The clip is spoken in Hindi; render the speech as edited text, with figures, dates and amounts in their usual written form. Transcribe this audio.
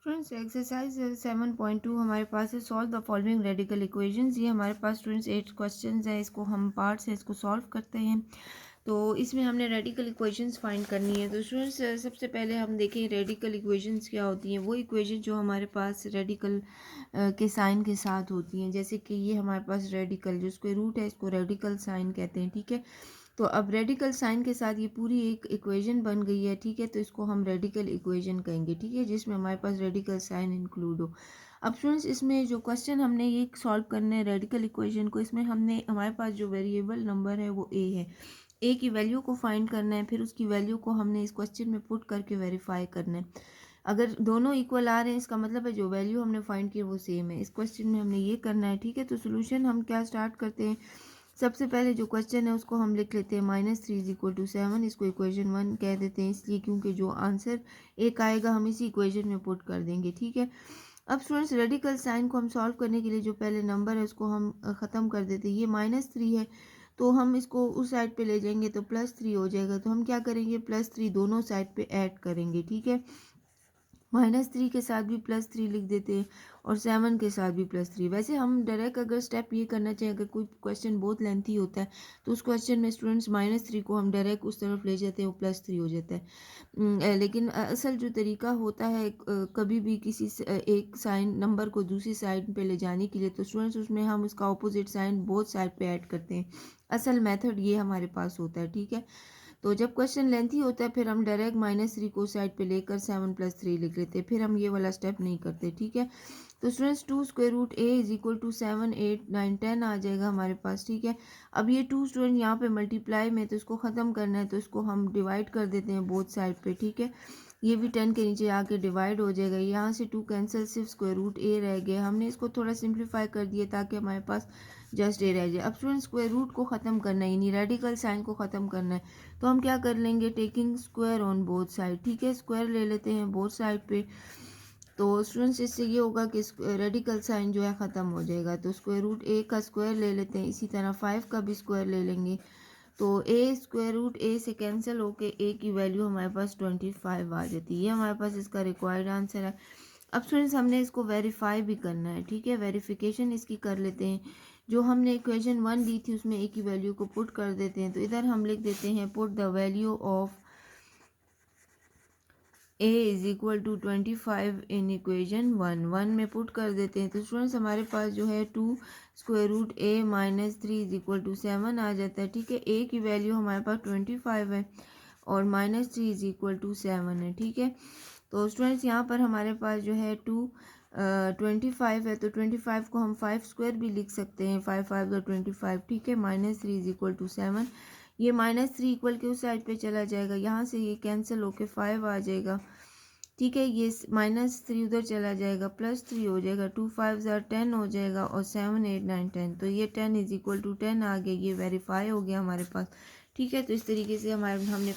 स्टूडेंट्स एक्सरसाइज 7.2 हमारे पास है, solve the following radical equations. ये हमारे पास स्टूडेंट्स 8 क्वेश्चंस है, इसको हम पार्ट्स हैं, इसको सॉल्व करते हैं। तो इसमें हमने रेडिकल इक्वेशंस फाइंड करनी है। तो स्टूडेंट्स सबसे पहले हम देखें रेडिकल इक्वेशंस क्या होती हैं। वो इक्वेशन जो हमारे पास रेडिकल के साइन के साथ होती हैं, जैसे कि ये हमारे पास रेडिकल जो स्क्वायर रूट है, इसको रेडिकल साइन कहते हैं, ठीक है। तो अब रेडिकल साइन के साथ ये पूरी एक इक्वेशन बन गई है, ठीक है। तो इसको हम रेडिकल इक्वेशन कहेंगे, ठीक है, जिसमें हमारे पास रेडिकल साइन इंक्लूड हो। अब स्टूडेंट्स इसमें जो क्वेश्चन हमने ये सॉल्व करना है रेडिकल इक्वेशन को, इसमें हमने हमारे पास जो वेरिएबल नंबर है वो ए है, ए की वैल्यू को फाइंड करना है, फिर उसकी वैल्यू को हमने इस क्वेश्चन में पुट करके वेरीफाई करना है। अगर दोनों इक्वल आ रहे हैं इसका मतलब है जो वैल्यू हमने फाइंड की वो सेम है। इस क्वेश्चन में हमने ये करना है, ठीक है। तो सोल्यूशन हम क्या स्टार्ट करते हैं, सबसे पहले जो क्वेश्चन है उसको हम लिख लेते हैं -3 = 7। इसको इक्वेशन 1 कह देते हैं, इसलिए क्योंकि जो आंसर एक आएगा हम इसी इक्वेशन में पुट कर देंगे, ठीक है। अब स्टूडेंट्स रेडिकल साइन को हम सॉल्व करने के लिए जो पहले नंबर है उसको हम ख़त्म कर देते हैं। ये -3 है तो हम इसको उस साइड पे ले जाएंगे तो +3 हो जाएगा। तो हम क्या करेंगे, +3 दोनों साइड पे ऐड करेंगे, ठीक है। -3 के साथ भी +3 लिख देते हैं और 7 के साथ भी +3। वैसे हम डायरेक्ट अगर स्टेप ये करना चाहिए, अगर कोई क्वेश्चन बहुत लेंथी होता है तो उस क्वेश्चन में स्टूडेंट्स -3 को हम डायरेक्ट उस तरफ ले जाते हैं, वो +3 हो जाता है। लेकिन असल जो तरीका होता है कभी भी किसी एक साइन नंबर को दूसरी साइड पे ले जाने के लिए, तो स्टूडेंट्स उसमें हम उसका ऑपोजिट साइन बोथ साइड पे ऐड करते हैं। असल मेथड ये हमारे पास होता है, ठीक है। तो जब क्वेश्चन लेंथी होता है फिर हम डायरेक्ट -3 को साइड पे लेकर 7 + 3 लिख लेते हैं, फिर हम ये वाला स्टेप नहीं करते, ठीक है। तो स्टूडेंट्स 2√a = 7, 8, 9, 10 आ जाएगा हमारे पास, ठीक है। अब ये 2 स्टूडेंट यहाँ पे मल्टीप्लाई में, तो इसको ख़त्म करना है तो इसको हम डिवाइड कर देते हैं बोथ साइड पे, ठीक है। ये भी 10 के नीचे आके डिवाइड हो जाएगा, यहाँ से 2 कैंसिल, सिर्फ √a रह गया। हमने इसको थोड़ा सिंप्लीफाई कर दिया ताकि हमारे पास जस्ट a रह जाए। अब स्टूडेंट स्क्वायर रूट को ख़त्म करना है, यानी रेडिकल साइन को ख़त्म करना है, तो हम क्या कर लेंगे, taking square on both side, ठीक है। स्क्वायर ले लेते हैं बोथ साइड पे। तो स्टूडेंट्स इससे ये होगा कि रेडिकल साइन जो है ख़त्म हो जाएगा। तो √a का स्क्वायर ले लेते हैं, इसी तरह 5 का भी स्क्वायर ले लेंगे। तो a से कैंसिल होके a की वैल्यू हमारे पास 25 आ जाती है। ये हमारे पास इसका रिक्वायर्ड आंसर है। अब स्टूडेंट्स हमने इसको वेरीफाई भी करना है, ठीक है। वेरिफिकेशन इसकी कर लेते हैं। जो हमने इक्वेशन 1 दी थी उसमें a की वैल्यू को पुट कर देते हैं। तो इधर हम लिख देते हैं put the value of a = 25 in equation 1 में पुट कर देते हैं। तो स्टूडेंट्स हमारे पास जो है 2√a - 3 = 7 आ जाता है, ठीक है। a की वैल्यू हमारे पास 25 है और -3 = 7 है, ठीक है। तो स्टूडेंट्स यहाँ पर हमारे पास जो है 25 है, तो 25 को हम 5 स्क्वायर भी लिख सकते हैं, 5 5 = 25, ठीक है। -3 = 7, ये -3 इक्वल के उस साइड पे चला जाएगा, यहाँ से ये कैंसिल होके 5 आ जाएगा, ठीक है। ये -3 उधर चला जाएगा, +3 हो जाएगा, 2 5 = 10 हो जाएगा और 7 8 9 10, तो ये 10 = 10 आ गया। ये वेरीफाई हो गया हमारे पास, ठीक है। तो इस तरीके से हमने